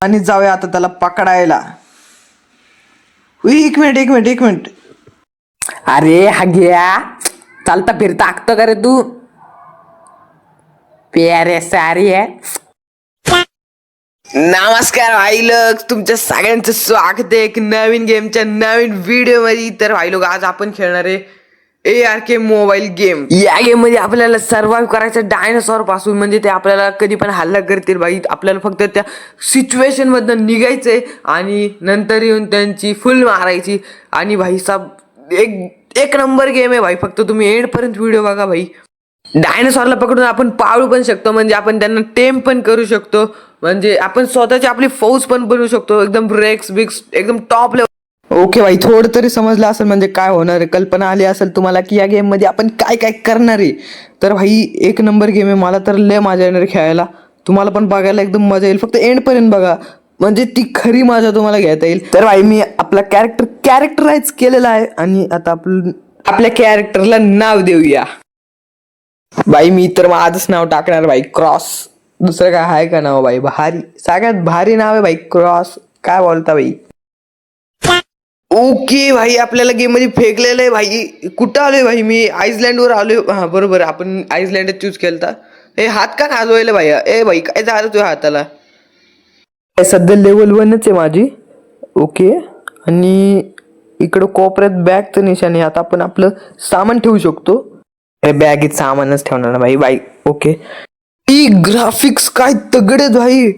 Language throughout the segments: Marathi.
आणि जाऊया आता त्याला पकडायला. एक मिनिट. अरे हग्या, चालता फिरता आखतो का रे तू? प्यारे सारी आहे. नमस्कार भाई लोक, तुमच्या सगळ्यांचं स्वागत आहे एक नवीन गेमच्या नवीन व्हिडिओ मध्ये. तर भाई लोक, आज आपण खेळणार आहे ARK मोबाईल गेम. या गेम मध्ये आपल्याला सर्व्हाइव्ह करायचं डायनासॉर पासून. म्हणजे ते आपल्याला कधी पण हल्ला करतील भाई. आपल्याला फक्त त्या सिच्युएशन मधनं निघायचंय आणि नंतर येऊन त्यांची फुल मारायची. आणि भाई साहेब, एक नंबर गेम आहे भाई. फक्त तुम्ही एंड पर्यंत व्हिडिओ बघा भाई. डायनासॉरला पकडून आपण पाळू पण शकतो, म्हणजे आपण त्यांना टेम पण करू शकतो. म्हणजे आपण स्वतःची आपली फौज पण बनवू शकतो. एकदम ब्रेक्स बिक्स एकदम टॉप लेवल. ओके भाई, थोडं तरी समजलं असेल म्हणजे काय होणार आहे. कल्पना आली असेल तुम्हाला की या गेम मध्ये आपण काय काय करणार आहे. तर भाई एक नंबर गेम आहे. मला तर लय मजा येणार खेळायला. तुम्हाला पण बघायला एकदम मजा येईल. फक्त एंड पर्यंत बघा, म्हणजे ती खरी मजा तुम्हाला घेता येईल. तर भाई मी आपला कॅरेक्टराइज केलेला आहे आणि आता आपल्या कॅरेक्टरला नाव देऊया. भाई मी तर माझंच नाव टाकणार भाई, क्रॉस. दुसरं काय आहे का नाव भाई? भारी, सगळ्यात भारी नाव आहे भाई, क्रॉस. काय बोलता भाई? ओके भाई, आपल्याला गेम मध्ये फेकलेलं आहे भाई. कुठं आलोय भाई? मी आईसलँडवर आलोय. हा बरोबर, आपण आईसलँडच चूज केलता. हे हात का खाजवायला भाई? ए भाई, काय झालं तुझ्या हाताला? सध्या लेवल 1च आहे माझी. ओके, आणि इकडं कोपऱ्यात बॅगचं निशाण आहे. आता आपण आपलं सामान ठेवू शकतो. बॅगेत सामानच ठेवणार ना भाई. ओके, ई ग्राफिक्स काय तगडे भाई.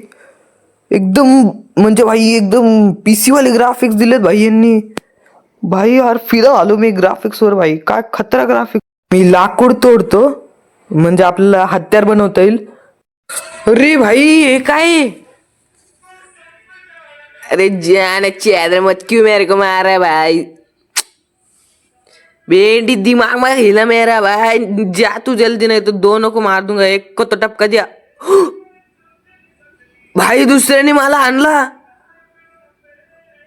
एकदम म्हणजे भाई एकदम PC वाले ग्राफिक्स दिलेत भाई यांनी. भाई यार फिदा आलो मी ग्राफिक्स वर भाई. काय खतरा ग्राफिक्स. मी लाकूड तोडतो म्हणजे आपल्याला हत्यार बनवता येईल. अरे भाई, हे काय? अरे जान चैदर मत क्यों मेरे को मार रहा भाई? बेटी दिमाग में हिला मेरा भाई. जा तू जल्दी, नहीं तो दोनों को मार दूंगा. एक को तो टपका दिया भाई, दुसऱ्याने मला आणला.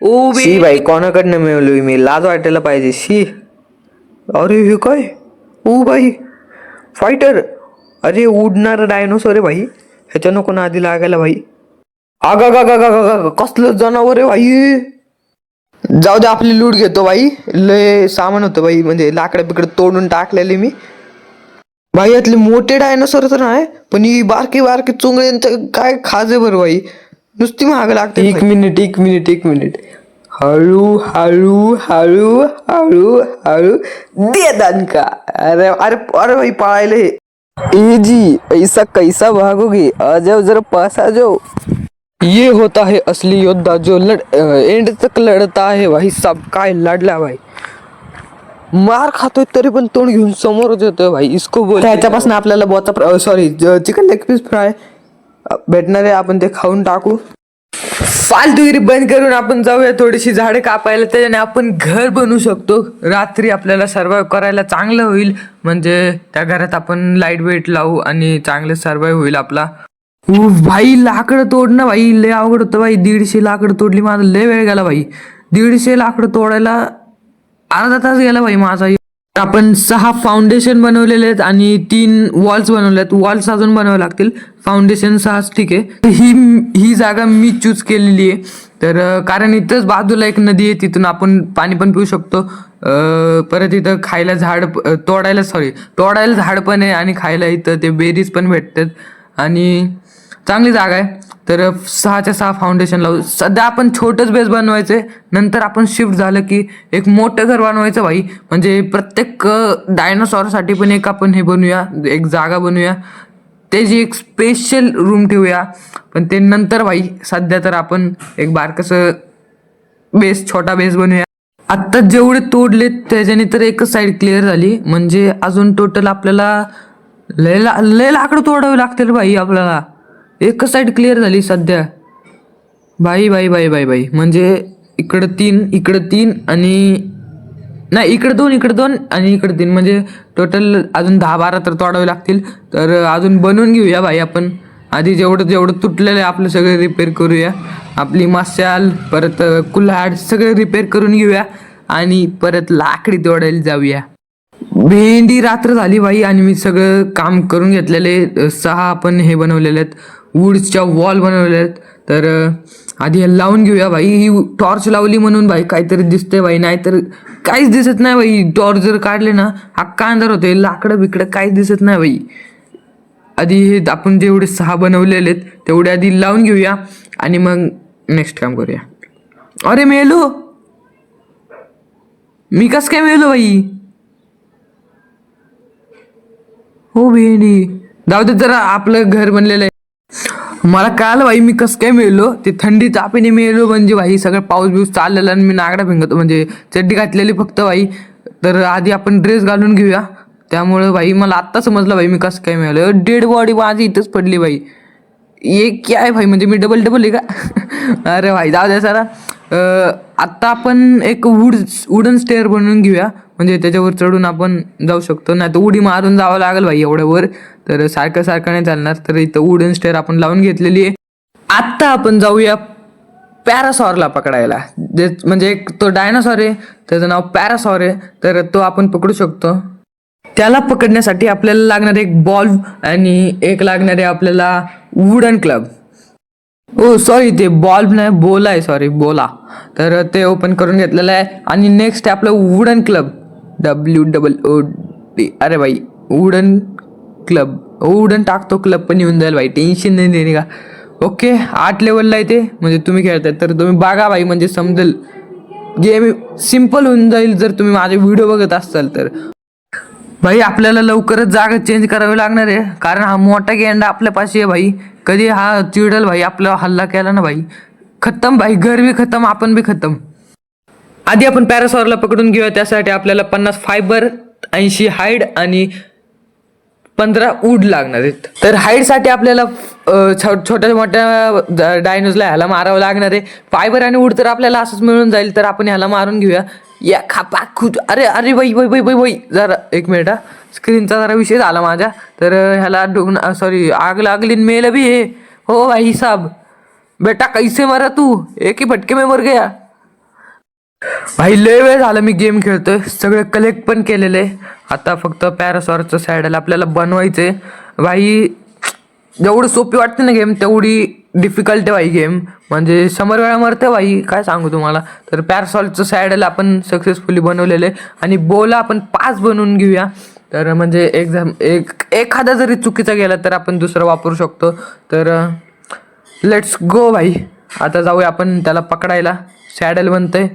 ओ शी भाई, कोणाकडनं मिळवलोय मी? लाज वाटायला पाहिजे. शी. अरे हे काय? ओ भाई, फायटर. अरे उडणार डायनोसॉर आहे भाई. ह्याच्या नको नादी लागायला भाई. आगा कसलं जनावर आहे भाई. जाऊ दे, आपली लूट घेतो भाई. लय सामान होतं भाई, म्हणजे लाकडं बिकडं तोडून टाकलेले मी भाई. यातले मोठे डायनोसॉर तर नाही, पण ही बारके चुंगळ्यांचं काय खाजे बरं भाई. नुसती महाग लागते. एक मिनिट. हळू दे दणका. अरे भाई, पाळायला हे. ए जी, ऐसा कैसा भागोगे? आ जाओ जरा पास आ जाओ. ये होता है असली योद्धा जो एंड तक लढता है भाई साहब. काय लढला भाई. मार खातोय तरी पण तोंड घेऊन समोरच येतोय भाई. इसको बोल. त्याच्यापासून आपल्याला चिकन लेग पीस फ्राय भेटणार आहे. आपण ते खाऊन टाकू. फालतूगिरी बंद करून आपण जाऊया थोडीशी झाडे कापायला. त्याच्याने आपण घर बनवू शकतो. रात्री आपल्याला सर्वाइव्ह करायला चांगलं होईल. म्हणजे त्या घरात आपण लाईट वेट लावू आणि चांगलं सर्वाइव्ह होईल आपला. भाई लाकडं तोडणं भाई लय अवघड होतं भाई. 150 लाकडं तोडली. माझा लय वेळ गेला भाई. 150 लाकडं तोडायला अर्धा तास गेला भाई माझा. आपण 6 फाउंडेशन बनवलेले आहेत आणि 3 वॉल्स बनवले आहेत. वॉल्स अजून बनावे लागतील. फाउंडेशन 6 ठीक आहे. ही जागा मी चूज केलेली आहे. तर कारण इथंच बाजूला एक नदी आहे, तिथून आपण पाणी पण पिऊ शकतो. परत इथं खायला तोडायला झाड पण आहे आणि खायला इथं ते बेरीज पण भेटतात आणि चांगली जागा आहे. तर 6च्या 6 फाउंडेशन लावू. सध्या आपण छोटंच बेस बनवायचंय. नंतर आपण शिफ्ट झालं की एक मोठं घर बनवायचं भाई. म्हणजे प्रत्येक डायनोसॉरसाठी पण एक आपण हे बनवूया, एक जागा बनवूया. त्याची एक स्पेशल रूम ठेवूया. पण ते नंतर भाई. सध्या तर आपण एक बारकसं छोटा बेस बनवूया. आत्ता जेवढे तोडलेत त्याच्याने तर एकच साईड क्लिअर झाली. म्हणजे अजून टोटल आपल्याला लय लाकडं तोडावे लागतील भाई आपल्याला. एकच साईड क्लिअर झाली सध्या भाई. म्हणजे इकडं 3 आणि नाही, इकडे 2 आणि इकडे 3, म्हणजे टोटल अजून 10-12 तर तोडावे लागतील. तर अजून बनवून घेऊया भाई आपण. आधी जेवढं तुटलेलं आहे आपलं सगळं रिपेअर करूया. आपली मशाल परत कुल्हाड सगळं रिपेअर करून घेऊया आणि परत लाकडी तोडायला जाऊया. भेंडी रात्र झाली भाई आणि मी सगळं काम करून घेतलेले. 6 आपण हे बनवलेले आहेत, वुड्सच्या वॉल बनवलेले आहेत. तर आधी हे लावून घेऊया भाई. ही टॉर्च लावली म्हणून भाई काहीतरी दिसतंय भाई, नाहीतर काहीच दिसत नाही भाई. टॉर्च जर काढले ना अख्खा अंधार होते, लाकडं बिकडं काहीच दिसत नाही भाई. आधी हे आपण जेवढे 6 बनवलेले आहेत तेवढे आधी लावून घेऊया आणि मग नेक्स्ट काम करूया. अरे मेलो मी, कस काय मेलो भाई? हो भेंडी, जाऊ दे, जरा आपलं घर बनलेलं आहे. मला कळालं भाई मी कस काय मेलो. ते थंडी तापीने मेलो म्हणजे भाई सगळं पाऊस बिऊस चाललेला आणि मी नागडा भिंगतो म्हणजे चड्डी घातलेली फक्त भाई. तर आधी आपण ड्रेस घालून घेऊया. त्यामुळे भाई मला आत्ता समजलं भाई मी कसं काय मेलो. डेड बॉडी माझी इथंच पडली भाई. ये क्या आहे भाई, म्हणजे मी डबल आहे का? अरे भाई जाऊ द्या सारा. आत्ता आपण एक वुडन स्टेअर बनवून घेऊया, म्हणजे त्याच्यावर चढून आपण जाऊ शकतो. नाही तर उडी मारून जावं लागेल भाई एवढ्या वर, तर सारखं नाही चालणार. तर इथं वुडन स्टेअर आपण लावून घेतलेली आहे. आत्ता आपण जाऊया पॅरासॉरला पकडायला. जे म्हणजे एक तो डायनासॉर आहे, त्याचं नाव पॅरासॉर आहे. तर तो आपण पकडू शकतो. त्याला पकडण्यासाठी आपल्याला लागणार एक बॉल आणि एक लागणार आहे आपल्याला वुडन क्लब. ओ सॉरी, ते बॉल्ब नाही, बोला आहे, सॉरी बोला. तर ते ओपन करून घेतलेलं आहे. आणि नेक्स्ट आहे आपलं वुडन क्लब, WOOD. अरे भाई वुडन क्लब, वुडन टाकतो, क्लब पण येऊन जाईल भाई, टेन्शन नाही देणे का. ओके 8 लेवलला आहे ते, म्हणजे तुम्ही खेळताय तर तुम्ही बघा भाई, म्हणजे समजेल. गेम सिम्पल होऊन जाईल जर तुम्ही माझे व्हिडिओ बघत असाल तर. भाई आपल्याला लवकरच जागा चेंज करावी लागणार आहे, कारण हा मोठा गेंडा आपल्यापाशी आहे भाई. कधी हा चिडल भाई, आपला हल्ला केला ना भाई, खतम भाई, घर बी खतम, आपण बी खतम. आधी आपण पॅरासॉरला पकडून घेऊया. त्यासाठी आपल्याला 50 फायबर, 80 हाईड आणि 15 वूड लागणार आहेत. तर हाईडसाठी आपल्याला छोट्या मोठ्या डायनोजला ह्याला मारावं लागणार आहे. फायबर आणि वूड तर आपल्याला असंच मिळून जाईल, तर आपण ह्याला मारून घेऊया. या खापा खुद, अरे अरे बाई बाई बाई बाई बाई, जरा एक मिनिट हा, स्क्रीनचा जरा विषय झाला माझ्या. तर ह्याला सॉरी आग लागली मेल भी हे. हो भाई साहब, बेटा कैसे मरा तू, एक ही फटके में मर गया. भाई लय वेळ झाला मी गेम खेळतोय, सगळं कलेक्ट पण केलेलं आहे. आता फक्त पॅरासॉरचं सॅडल आपल्याला बनवायचंय भाई. जेवढं सोपी वाटते ना गेम, तेवढी डिफिकल्ट आहे भाई गेम, म्हणजे 100 वेळा मरते भाई, काय सांगू तुम्हाला. तर पॅरासॉलचं सॅडल आपण सक्सेसफुली बनवलेलं आहे. आणि बोला आपण 5 बनवून घेऊया, तर म्हणजे एखादा जरी चुकीचा गेला तर आपण दुसरं वापरू शकतो. तर लेट्स गो भाई, आता जाऊया आपण त्याला पकडायला. सॅडल बनतंय.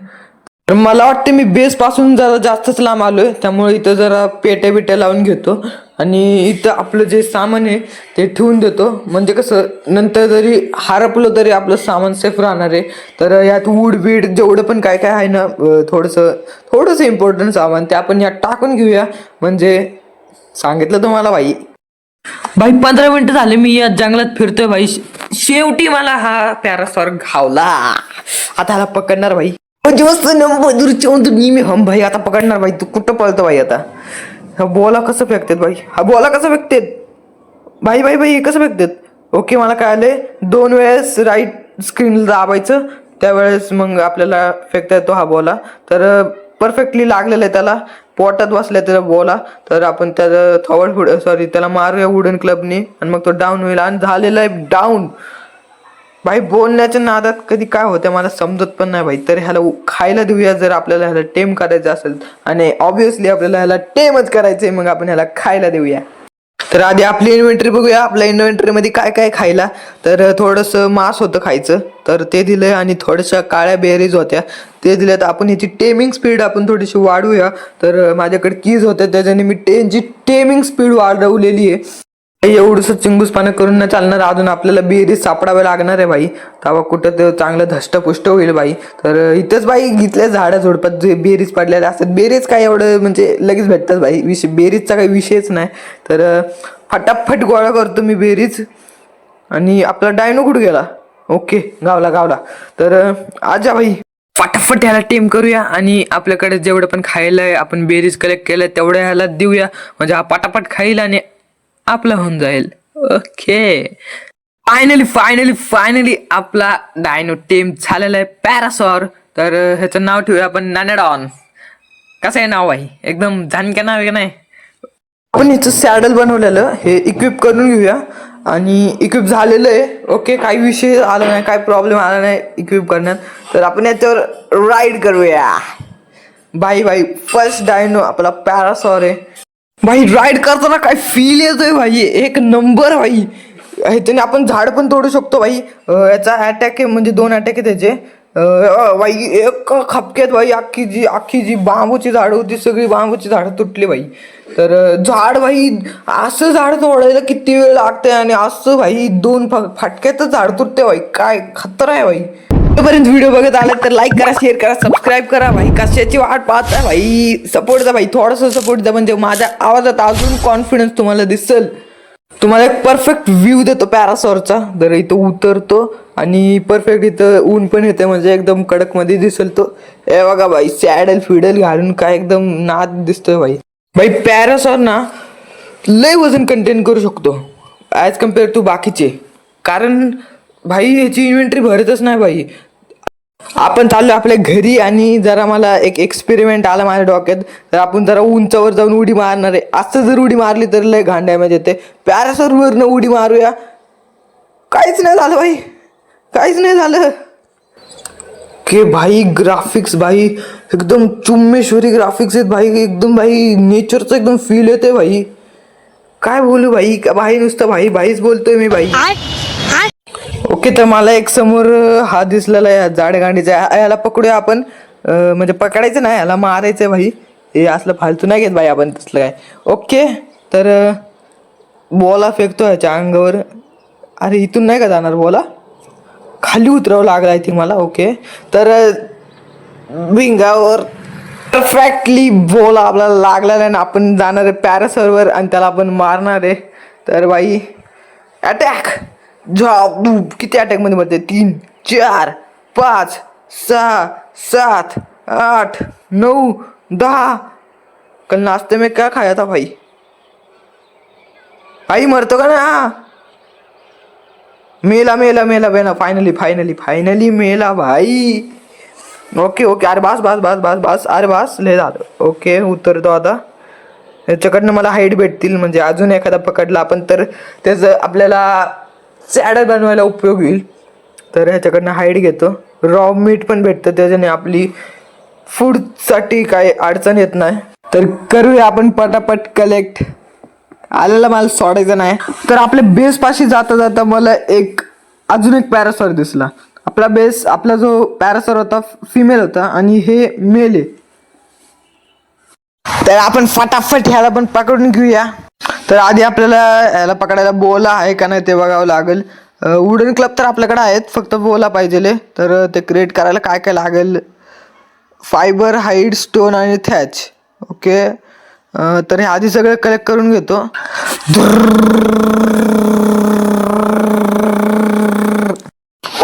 तर मला वाटतं मी बेस पासून जरा जास्तच लांब आलोय, त्यामुळे इथं जरा पेट्या लावून घेतो आणि इथं आपलं जे सामान आहे ते ठेवून देतो. म्हणजे कसं नंतर जरी हरपलं तरी आपलं सामान सेफ राहणार आहे. तर यात वूड बीड जेवढं पण काय काय आहे ना, थोडंसं इम्पॉर्टंट सामान ते आपण यात टाकून घेऊया. म्हणजे सांगितलं तुम्हाला भाई. 15 मिनिटं झाले मी या जंगलात फिरतोय भाई. शेवटी मला हा पॅरासॉर घावला. आता ह्याला पकडणार भाई. मी हम भाई आता पकडणार भाई. तू कुठं पळतो भाई आता? हा बोला कसं फेकतात भाई, हा बोला कसं फेकतात भाई भाई भाई, कसं फेकतात? ओके मला कळालंय, 2 वेळेस राईट स्क्रीनला दाबायचं, त्यावेळेस मग आपल्याला फेकता येतो हा बोला. तर परफेक्टली लागलेला आहे त्याला, पोटात बसलाय त्याला बोला. तर आपण त्याचं त्याला मारूया वुडन क्लबनी आणि मग तो डाऊन होईल. आणि झालेला आहे डाऊन भाई. बोलण्याच्या नादात कधी काय होतं मला समजत पण नाही भाई. तर ह्याला खायला देऊया जर आपल्याला ह्याला टेम करायचं असेल, आणि ऑब्विसली आपल्याला ह्याला टेमच करायचंय, मग आपण ह्याला खायला देऊया. तर आधी आपली इन्व्हेंटरी बघूया. आपल्या इन्व्हेंटरीमध्ये काय काय खायला. तर थोडंसं मांस होतं खायचं, तर ते दिलंय. आणि थोड्याशा काळ्या बेरीज होत्या ते दिल्या. तर आपण ह्याची टेमिंग स्पीड आपण थोडीशी वाढवूया. तर माझ्याकडे कीज होत्या, त्याच्याने मी टेमिंग स्पीड वाढवलेली आहे. एवढंसं चिंगूसपणा करून न चालणार, अजून आपल्याला बेरीज सापडावे लागणार आहे भाई. तेव्हा कुठं ते चांगलं धष्टपुष्ट होईल भाई. तर इथंच भाई इथल्या झाडा झोडपात जे बेरीज पडलेल्या असतात, बेरीज काय एवढं म्हणजे लगेच भेटतात भाई, बेरीजचा काही विषयच नाही. तर फटाफट गोळा करतो मी बेरीज. आणि आपला डायनो कुठं गेला? ओके गावला. तर आजा भाई फटाफट ह्याला टेम करूया. आणि आपल्याकडे जेवढं पण खायला आहे, आपण बेरीज कलेक्ट केलं तेवढं ह्याला देऊया, म्हणजे हा पटापट खाईल आणि आपला होऊन जाईल. ओके फायनली आपला डायनो टेम झालेला आहे पॅरासॉर. तर ह्याचं नाव ठेवूया आपण नॅनोडॉन. कसं आहे नाव भाई? एकदम झानक्या नाव आहे का नाही? आपण हिचं सॅडल बनवलेलं हे इक्विप करून घेऊया. आणि इक्विप झालेलं आहे. ओके, काही विषय आला नाही, काही प्रॉब्लेम आला नाही इक्विप करण्यात. तर आपण याच्यावर राईड करूया. भाई फर्स्ट डायनो आपला पॅरासॉर आहे भाई. राईड करताना काय फील येतोय भाई, एक नंबर भाई. ह्याच्याने आपण झाड पण तोडू शकतो भाई. याचा अटॅक आहे, म्हणजे 2 अटॅक आहे त्याचे. भाई एक खपक्यात भाई अख्खी जी बांबूची झाडं होती सगळी बांबूची झाडं तुटली भाई. तर झाड भाई, असं झाड तोडायला किती वेळ लागते आणि असं भाई 2 फटक्यातच झाड तुटते भाई. काय खतरा आहे भाई. तोपर्यंत व्हिडिओ बघत आले तर लाईक करा, शेअर करा, सबस्क्राईब करा भाई. कशाची वाट पाहता भाई, सपोर्ट द्या भाई, थोडंसं सपोर्ट द्या, म्हणजे माझ्या आवाजात अजून कॉन्फिडन्स तुम्हाला दिसेल. तुम्हाला एक परफेक्ट व्ह्यू देतो पॅरासॉरचा. तर इथं उतरतो आणि परफेक्ट इथं ऊन पण येते, म्हणजे एकदम कडक मध्ये दिसेल तो. हे बघा भाई, सॅडल फिडल घालून काय एकदम नाद दिसतोय भाई. भाई पॅरासॉर ना लय वजन कंटेन करू शकतो ॲज कम्पेअर टू बाकीचे. कारण भाई ह्याची इन्व्हेंटरी भरतच नाही भाई. आपण चाललो आपल्या घरी आणि जरा मला एक एक्सपेरिमेंट आला माझ्या डोक्यात. तर आपण जरा उंचावर जाऊन उडी मारणार आहे. असं जर उडी मारली तर लय घाण डॅमेज येते. पॅरासॉरवरनं उडी मारूया. काहीच नाही झालं भाई, काहीच नाही झालं. के भाई ग्राफिक्स भाई एकदम चुम्मेश्वरी ग्राफिक्स आहेत भाई. एकदम भाई नेचरचं एकदम फील येते भाई. काय बोलू भाई, का भाई नुसतं भाईच बोलतोय मी भाई. ओके, तर मला एक समोर हा दिसलेला आहे जाड गांडीचा. याला पकडूया आपण. म्हणजे पकडायचं नाही, याला मारायचं भाई. हे असलं फालतू नाही घेत भाई आपण तसलं काय. ओके, तर बॉला फेकतो ह्याच्या अंगावर. अरे इथून नाही का जाणार बॉला, खाली उतरावं लागलं आहे ती मला. ओके, तर भिंगावर परफेक्टली बॉल आपल्याला लागलेला आहे ना. आपण जाणार आहे पॅरासॉरवर आणि त्याला आपण मारणार आहे. तर भाई अटॅक किती अटॅक मध्ये मरते, 3 4 5 6 7 8 9 10. कल नाश्ते में क्या खाया था भाई. भाई मरतो का ना. मेला फायनली मेला भाई. ओके, अरे बस अरे बस लय झालं. ओके, उतरतो आता. याच्याकडनं मला हाईट भेटतील, म्हणजे अजून एखादा पकडला आपण तर त्याचं आपल्याला सॅडल बनवायला उपयोग होईल. तर ह्याच्याकडनं हाईट घेतो. रॉ मीट पण भेटतं, त्याच्याने आपली फूडसाठी काही अडचण येत नाही. तर करूया आपण पटापट कलेक्ट. आलेला माल सोडायचा नाही. तर आपल्या बेस पाशी जाता मला अजून एक पॅरासॉर दिसला. आपला जो पॅरासॉर होता फिमेल होता आणि हे मेल आहे. तर आपण फटाफट ह्याला पण पकडून घेऊया. तर आधी आपल्याला ह्याला पकडायला बोला आहे का नाही ते बघावं लागेल. वुडन क्लब तर आपल्याकडे आहेत, फक्त बोला पाहिजे. तर ते क्रिएट करायला काय काय लागेल, फायबर, हाईड, स्टोन आणि थॅच. ओके, तर हे आधी सगळं कलेक्ट करून घेतो.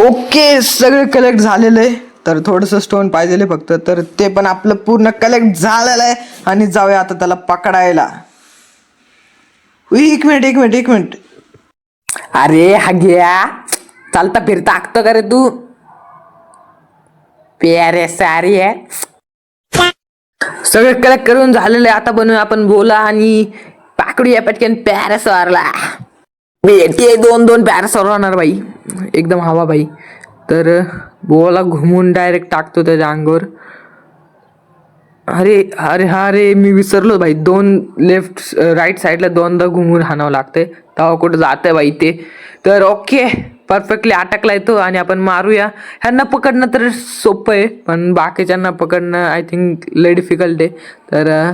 ओके, सगळं कलेक्ट झालेलं आहे. तर थोडंसं स्टोन पाहिजे फक्त, तर ते पण आपलं पूर्ण कलेक्ट झालेलं आहे. आणि जाऊया आता त्याला पकडायला. एक मिनिट. अरे हग्या, चालता फिरता आखतो का रे तू. प्यारे सारी आहे. सगळं कलेक्ट करून झालेलं आहे. आता बनवूया आपण बोला आणि पाकडूया पटकन पॅरासॉरला. भेटते 2-2 पॅरासॉर होणार भाई, एकदम हवा भाई. तर बोला घुमून डायरेक्ट टाकतो त्याच्या अंगावर. अरे मी विसरलो भाई. 2 लेफ्ट राईट साईडला 2दा घुमून हाणावं लागतंय, तेव्हा कुठं जातंय भाई ते. तर ओके, परफेक्टली अटकला येतो आणि आपण मारूया. ह्यांना पकडणं तर सोपं आहे, पण बाकीच्यांना पकडणं आय थिंक लय डिफिकल्ट आहे. तर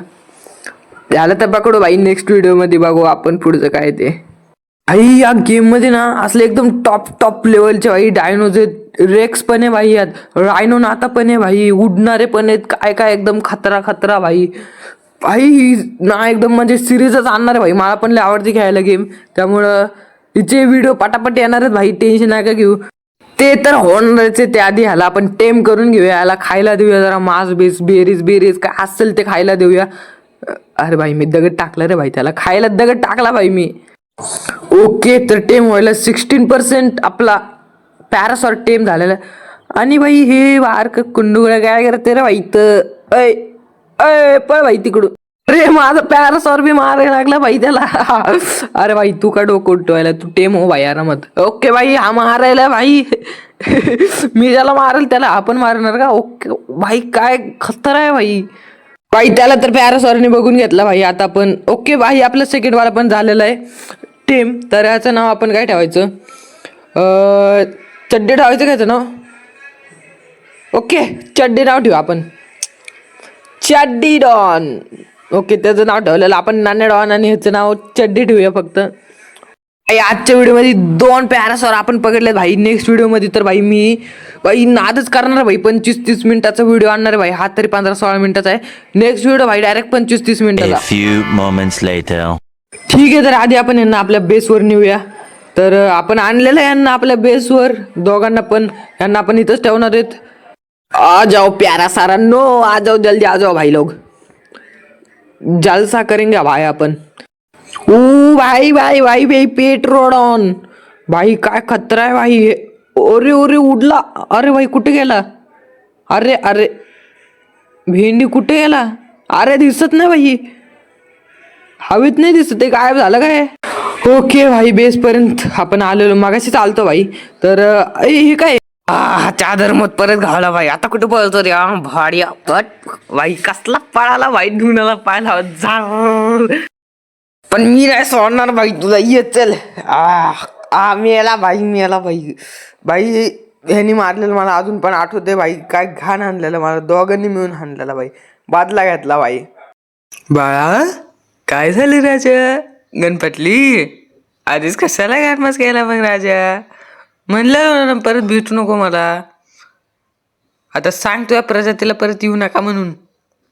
झालं तर पकडू भाई. नेक्स्ट व्हिडिओमध्ये बघू आपण पुढचं काय ते. भाई या गेममध्ये ना असले एकदम टॉप लेवलचे भाई डायनोज आहेत. रेक्स पण आहे भाई, यात रायनो नाता पण आहे भाई, उडणारे पण आहेत. काय एकदम खतरा भाई ना. एकदम म्हणजे सिरीजच आणणार आहे भाई. मला पण लय आवडते खेळायला गेम, त्यामुळं हिचे व्हिडिओ पटापट येणार आहेत भाई. टेन्शन नका घेऊ, ते तर होणारच आहे. ते आधी ह्याला आपण टेम करून घेऊया, ह्याला खायला देऊया जरा मांस बीस, बेरीज काय असेल ते खायला देऊया. अरे भाई मी दगड टाकला रे भाई, त्याला खायला दगड टाकला भाई मी. ओके, तर टेम व्हायला 16% आपला पॅरासॉर टेम झालेला. आणि भाई हे वारक कुंडुगळ्या काय करते रे भाई. तर अय पळ भाई तिकडून. अरे माझा पॅरासॉर बी मारायला लागला भाई त्याला. अरे भाई तू का डोकं उठवायला, तू टेम हो भाई आरामात. ओके भाई हा मारायला भाई. मी ज्याला मारेल त्याला आपण मारणार का. ओके भाई काय खतर आहे भाई. भाई त्याला तर पॅरासॉरने बघून घेतला भाई. आता आपण ओके भाई आपलं सेकंड वाला पण झालेलं आहे टीम. तर याचं नाव आपण काय ठेवायचं, चड्डी ठेवायचं का याचं नाव. ओके चड्डी नाव ठेवू आपण, चड्डी डॉन. ओके त्याचं नाव ठेवलेलं आपण नान्या डॉन आणि ह्याचं नाव चड्डी ठेवूया फक्त. भाई आजच्या व्हिडिओमध्ये 2 पॅरासॉर आपण पकडले भाई. नेक्स्ट व्हिडिओमध्ये तर भाई मी भाई नादच करणार भाई. 25-30 मिनिटाचा व्हिडिओ आणणार आहे भाई. हा तरी 15-16 मिनिटाचा आहे. नेक्स्ट व्हिडिओ भाई डायरेक्ट 25-30 मिनिटाचा. A few moments later. ठीक आहे तर आधी आपण यांना आपल्या बेसवर नेऊया. तर आपण आणलेलं आहे यांना आपल्या बेसवर दोघांना पण. यांना आपण इथंच ठेवणार आहेत. आ जाओ प्यारा सारा नो, आ जाओ जल्दी आ जाओ भाई लोग, जलसा करेंगे भाई अपन. ओ भाई भाई भाई भाई पेट्रोल ऑन भाई. काय खतरा आहे भाई. अरे अरे उडला. अरे भाई कुठे गेला. अरे अरे भेंडी कुठे गेला. अरे दिसत नाही भाई, हवेत नाही दिसत आहे. गायब झालं काय. ओके भाई बेस पर्यंत आपण आलेलो, मागाशी चालतो भाई. तर हे काय चादर मत परत घावला भाई. आता कुठे पळतो रे भाड्या पट भाई. कसला पळाला भाई, ढुंगणाला पायला झाड. पण मी नाही सोडणार भाई तुला. ये चल. मेला भाई, मेला भाई. भाई ह्यांनी मारलेलं मला अजून पण आठवते भाई. काय घाण आणलेलं मला, दोघांनी मिळून आणलेला भाई. बादला घेतला भाई. बाळा काय झालं राजा, गणपतली आधीच कशाला घाटमास केला मग राजा. म्हणलं परत भेटू नको मला. आता सांगतोय प्रजातीला परत येऊ नका म्हणून.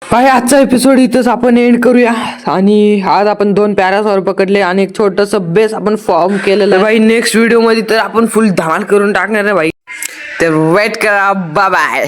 भाई आजचा एपिसोड इथंच आपण एंड करूया. आणि आज आपण 2 पॅरासॉर पकडले आणि एक छोटस बेस आपण फॉर्म केलेलं भाई. नेक्स्ट व्हिडिओ मध्ये तर आपण फुल धमाल करून टाकणार आहे भाई. तर वेट करा. Bye bye.